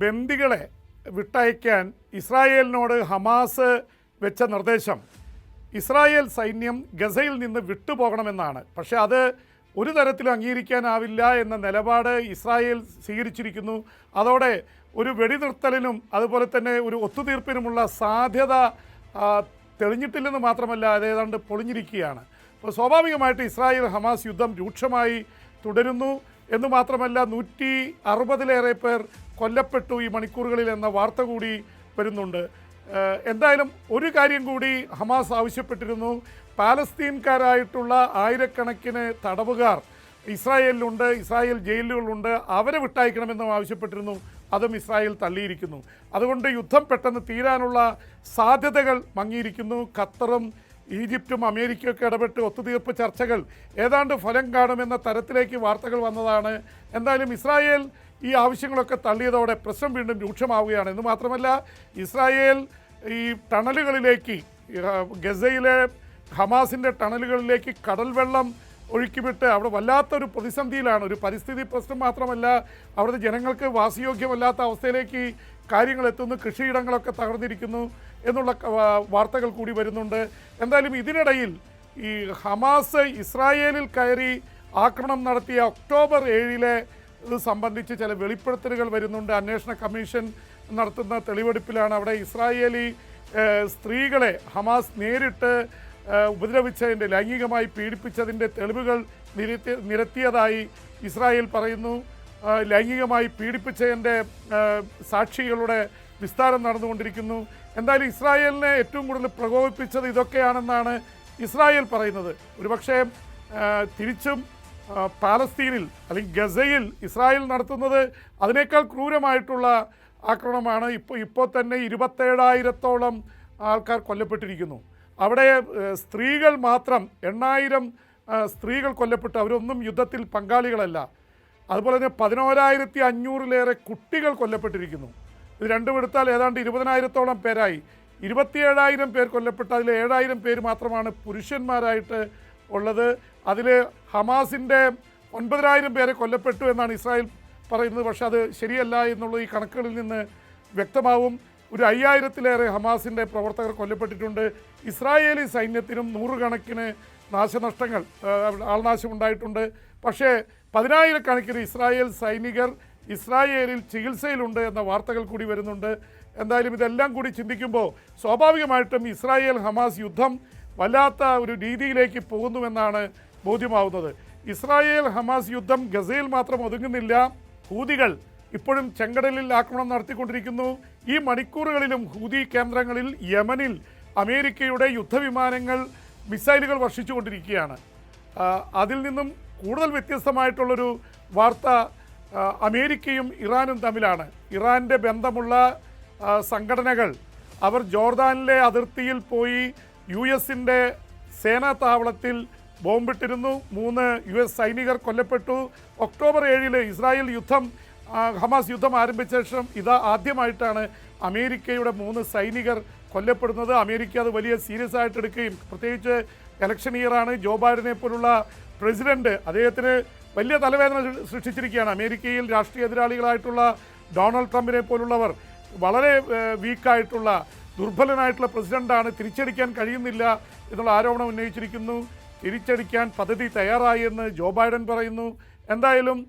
ബന്ദികളെ വിട്ടയക്കാൻ ഇസ്രായേലിനോട് ഹമാസ് വെച്ച നിർദ്ദേശം ഇസ്രായേൽ സൈന്യം ഗസയിൽ നിന്ന് വിട്ടുപോകണമെന്നാണ്. പക്ഷേ അത് ഒരു തരത്തിലും അംഗീകരിക്കാനാവില്ല എന്ന നിലപാട് ഇസ്രായേൽ സ്വീകരിച്ചിരിക്കുന്നു. അതോടെ ഒരു വെടിനിർത്തലിനും അതുപോലെ തന്നെ ഒരു ഒത്തുതീർപ്പിനുമുള്ള സാധ്യത തെളിഞ്ഞിട്ടില്ലെന്ന് മാത്രമല്ല, അത് ഏതാണ്ട് പൊളിഞ്ഞിരിക്കുകയാണ്. അപ്പോൾ സ്വാഭാവികമായിട്ട് ഇസ്രായേൽ ഹമാസ് യുദ്ധം രൂക്ഷമായി തുടരുന്നു എന്ന് മാത്രമല്ല, 160-ലേറെ പേർ കൊല്ലപ്പെട്ടു ഈ മണിക്കൂറുകളിൽ എന്ന വാർത്ത കൂടി വരുന്നുണ്ട്. എന്തായാലും ഒരു കാര്യം കൂടി ഹമാസ് ആവശ്യപ്പെട്ടിരുന്നു. പാലസ്തീൻകാരായിട്ടുള്ള ആയിരക്കണക്കിന് തടവുകാർ ഇസ്രായേലിലുണ്ട്, ഇസ്രായേൽ ജയിലുകളുണ്ട്, അവരെ വിട്ടയക്കണമെന്നും ആവശ്യപ്പെട്ടിരുന്നു. അതും ഇസ്രായേൽ തള്ളിയിരിക്കുന്നു. അതുകൊണ്ട് യുദ്ധം പെട്ടെന്ന് തീരാനുള്ള സാധ്യതകൾ മങ്ങിയിരിക്കുന്നു. ഖത്തറും ഈജിപ്തും അമേരിക്കയൊക്കെ ഇടപെട്ട് ഒത്തുതീർപ്പ് ചർച്ചകൾ ഏതാണ്ട് ഫലം കാണുമെന്ന തരത്തിലേക്ക് വാർത്തകൾ വന്നതാണ്. എന്തായാലും ഇസ്രായേൽ ഈ ആവശ്യങ്ങളൊക്കെ തള്ളിയതോടെ പ്രശ്നം വീണ്ടും രൂക്ഷമാവുകയാണ്. എന്ന് മാത്രമല്ല, ഇസ്രായേൽ ഈ ടണലുകളിലേക്ക്, ഗസയിലെ ഹമാസിൻ്റെ ടണലുകളിലേക്ക് കടൽ വെള്ളം ഒഴുക്കിവിട്ട് അവിടെ വല്ലാത്തൊരു പ്രതിസന്ധിയിലാണ്. ഒരു പരിസ്ഥിതി പ്രശ്നം മാത്രമല്ല, അവിടുത്തെ ജനങ്ങൾക്ക് വാസയോഗ്യമല്ലാത്ത അവസ്ഥയിലേക്ക് കാര്യങ്ങൾ എത്തുന്നു. കൃഷിയിടങ്ങളൊക്കെ തകർന്നിരിക്കുന്നു എന്നുള്ള വാർത്തകൾ കൂടി വരുന്നുണ്ട്. എന്തായാലും ഇതിനിടയിൽ ഈ ഹമാസ് ഇസ്രായേലിൽ കയറി ആക്രമണം നടത്തിയ ഒക്ടോബർ 7 ഇത് സംബന്ധിച്ച് ചില വെളിപ്പെടുത്തലുകൾ വരുന്നുണ്ട്. അന്വേഷണ കമ്മീഷൻ നടത്തുന്ന തെളിവെടുപ്പിലാണ് അവിടെ ഇസ്രായേലി സ്ത്രീകളെ ഹമാസ് നേരിട്ട് ഉപദ്രവിച്ചതിൻ്റെ, ലൈംഗികമായി പീഡിപ്പിച്ചതിൻ്റെ തെളിവുകൾ നിരത്തിയതായി ഇസ്രായേൽ പറയുന്നു. ലൈംഗികമായി പീഡിപ്പിച്ചതിൻ്റെ സാക്ഷികളുടെ വിസ്താരം നടന്നുകൊണ്ടിരിക്കുന്നു. എന്തായാലും ഇസ്രായേലിനെ ഏറ്റവും കൂടുതൽ പ്രകോപിപ്പിച്ചത് ഇതൊക്കെയാണെന്നാണ് ഇസ്രായേൽ പറയുന്നത്. ഒരുപക്ഷെ തിരിച്ചും പാലസ്തീനിൽ അല്ലെങ്കിൽ ഗസയിൽ ഇസ്രായേൽ നടത്തുന്നത് അതിനേക്കാൾ ക്രൂരമായിട്ടുള്ള ആക്രമണമാണ്. ഇപ്പോൾ തന്നെ 27,000-ഓളം ആൾക്കാർ കൊല്ലപ്പെട്ടിരിക്കുന്നു. അവിടെ സ്ത്രീകൾ മാത്രം 8,000 സ്ത്രീകൾ കൊല്ലപ്പെട്ടു. അവരൊന്നും യുദ്ധത്തിൽ പങ്കാളികളല്ല. അതുപോലെ തന്നെ 11,500-ലേറെ കുട്ടികൾ കൊല്ലപ്പെട്ടിരിക്കുന്നു. ഇത് രണ്ടും എടുത്താൽ ഏതാണ്ട് 20,000-ഓളം പേരായി. 27,000 പേർ കൊല്ലപ്പെട്ട അതിൽ 7,000 പേര് മാത്രമാണ് പുരുഷന്മാരായിട്ട് ഉള്ളത്. അതിൽ ഹമാസിൻ്റെ 9,000 പേരെ കൊല്ലപ്പെട്ടു എന്നാണ് ഇസ്രായേൽ പറയുന്നത്. പക്ഷേ അത് ശരിയല്ല എന്നുള്ളത് ഈ കണക്കുകളിൽ നിന്ന് വ്യക്തമാവും. ഒരു 5,000-ലേറെ ഹമാസിൻ്റെ പ്രവർത്തകർ കൊല്ലപ്പെട്ടിട്ടുണ്ട്. ഇസ്രായേലി സൈന്യത്തിനും 100 കണക്കിന് നാശനഷ്ടങ്ങൾ, ആൾനാശമുണ്ടായിട്ടുണ്ട്. പക്ഷേ 10,000 കണക്കിന് ഇസ്രായേൽ സൈനികർ ഇസ്രായേലിൽ ചികിത്സയിലുണ്ട് എന്ന വാർത്തകൾ കൂടി വരുന്നുണ്ട്. എന്തായാലും ഇതെല്ലാം കൂടി ചിന്തിക്കുമ്പോൾ സ്വാഭാവികമായിട്ടും ഇസ്രായേൽ ഹമാസ് യുദ്ധം വല്ലാത്ത ഒരു രീതിയിലേക്ക് പോകുന്നുവെന്നാണ് ബോധ്യമാവുന്നത്. ഇസ്രായേൽ ഹമാസ് യുദ്ധം ഗസയിൽ മാത്രം ഒതുങ്ങുന്നില്ല. ഹൂതികൾ ഇപ്പോഴും ചെങ്കടലിൽ ആക്രമണം നടത്തിക്കൊണ്ടിരിക്കുന്നു. ഈ മണിക്കൂറുകളിലും ഹൂതി കേന്ദ്രങ്ങളിൽ യമനിൽ അമേരിക്കയുടെ യുദ്ധവിമാനങ്ങൾ മിസൈലുകൾ വർഷിച്ചുകൊണ്ടിരിക്കുകയാണ്. അതിൽ നിന്നും കൂടുതൽ വ്യത്യസ്തമായിട്ടുള്ളൊരു വാർത്ത അമേരിക്കയും ഇറാനും തമ്മിലാണ്. ഇറാൻ്റെ ബന്ധമുള്ള സംഘടനകൾ അവർ ജോർദാനിലെ അതിർത്തിയിൽ പോയി US-ൻ്റെ സേനാ താവളത്തിൽ ബോംബിട്ടിരുന്നു. 3 US സൈനികർ കൊല്ലപ്പെട്ടു. ഒക്ടോബർ 7 ഇസ്രായേൽ ഹമാസ് യുദ്ധം ആരംഭിച്ച ശേഷം ആദ്യമായിട്ടാണ് അമേരിക്കയുടെ 3 സൈനികർ കൊല്ലപ്പെടുന്നത്. അമേരിക്ക അത് വലിയ സീരിയസ് ആയിട്ട് എടുക്കുകയും, പ്രത്യേകിച്ച് ഇലക്ഷൻ ഇയറാണ്, ജോ ബൈഡനെ പോലുള്ള പ്രസിഡന്റ് അദ്ദേഹത്തിന് വലിയ തലവേദന സൃഷ്ടിച്ചിരിക്കുകയാണ്. അമേരിക്കയിൽ രാഷ്ട്രീയ എതിരാളികളായിട്ടുള്ള ഡൊണാൾഡ് ട്രംപിനെ പോലുള്ളവർ വളരെ വീക്കായിട്ടുള്ള, ദുർബലനായിട്ടുള്ള പ്രസിഡന്റാണ്, തിരിച്ചടിക്കാൻ കഴിയുന്നില്ല എന്നുള്ള ആരോപണം ഉന്നയിച്ചിരിക്കുന്നു. തിരിച്ചടിക്കാൻ പദ്ധതി തയ്യാറായി എന്ന് ജോ ബൈഡൻ പറയുന്നു. എന്തായാലും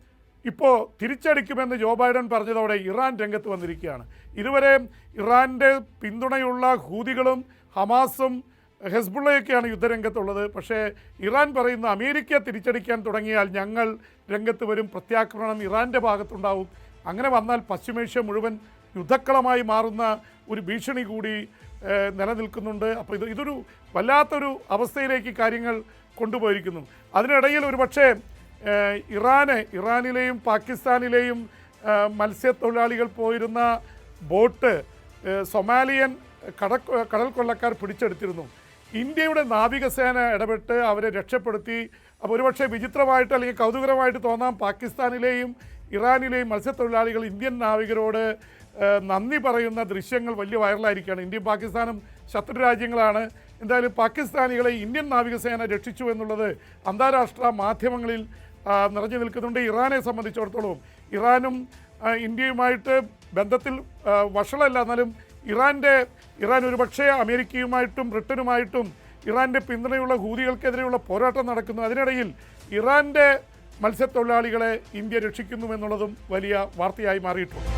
ഇപ്പോൾ തിരിച്ചടിക്കുമെന്ന് ജോ ബൈഡൻ പറഞ്ഞതോടെ ഇറാൻ രംഗത്ത് വന്നിരിക്കുകയാണ്. ഇതുവരെ ഇറാൻ്റെ പിന്തുണയുള്ള ഹൂതികളും ഹമാസും ഹെസ്ബുള്ളയൊക്കെയാണ് യുദ്ധരംഗത്തുള്ളത്. പക്ഷേ ഇറാൻ പറയുന്നു അമേരിക്ക തിരിച്ചടിക്കാൻ തുടങ്ങിയാൽ ഞങ്ങൾ രംഗത്ത് വരും, പ്രത്യാക്രമണം ഇറാൻ്റെ ഭാഗത്തുണ്ടാവും. അങ്ങനെ വന്നാൽ പശ്ചിമേഷ്യ മുഴുവൻ യുദ്ധക്കളമായി മാറുന്ന ഒരു ഭീഷണി കൂടി നിലനിൽക്കുന്നുണ്ട്. അപ്പോൾ ഇതൊരു വല്ലാത്തൊരു അവസ്ഥയിലേക്ക് കാര്യങ്ങൾ കൊണ്ടുപോയിരിക്കുന്നു. അതിനിടയിൽ ഒരു പക്ഷേ ഇറാനിലെയും പാകിസ്ഥാനിലെയും മത്സ്യത്തൊഴിലാളികൾ പോയിരുന്ന ബോട്ട് സൊമാലിയൻ കടൽ കൊള്ളക്കാർ പിടിച്ചെടുത്തിരുന്നു. ഇന്ത്യയുടെ നാവികസേന ഇടപെട്ട് അവരെ രക്ഷപ്പെടുത്തി. അപ്പോൾ ഒരുപക്ഷെ വിചിത്രമായിട്ട് അല്ലെങ്കിൽ കൗതുകരമായിട്ട് തോന്നാം, പാകിസ്ഥാനിലെയും ഇറാനിലെയും മത്സ്യത്തൊഴിലാളികൾ ഇന്ത്യൻ നാവികരോട് നന്ദി പറയുന്ന ദൃശ്യങ്ങൾ വലിയ വൈറലായിരിക്കുകയാണ്. ഇന്ത്യയും പാകിസ്ഥാനും ശത്രു രാജ്യങ്ങളാണ്. എന്തായാലും പാകിസ്ഥാനികളെ ഇന്ത്യൻ നാവികസേന രക്ഷിച്ചു എന്നുള്ളത് അന്താരാഷ്ട്ര മാധ്യമങ്ങളിൽ നിറഞ്ഞു നിൽക്കുന്നുണ്ട്. ഇറാനെ സംബന്ധിച്ചിടത്തോളം ഇറാനും ഇന്ത്യയുമായിട്ട് ബന്ധത്തിൽ വഷളല്ല, എന്നാലും ഇറാൻ ഒരുപക്ഷെ അമേരിക്കയുമായിട്ടും ബ്രിട്ടനുമായിട്ടും ഇറാൻ്റെ പിന്തുണയുള്ള ഹൂതികൾക്കെതിരെയുള്ള പോരാട്ടം നടക്കുന്നു. അതിനിടയിൽ ഇറാൻ്റെ മത്സ്യത്തൊഴിലാളികളെ ഇന്ത്യ രക്ഷിക്കുന്നുവെന്നുള്ളതും വലിയ വാർത്തയായി മാറിയിട്ടുണ്ട്.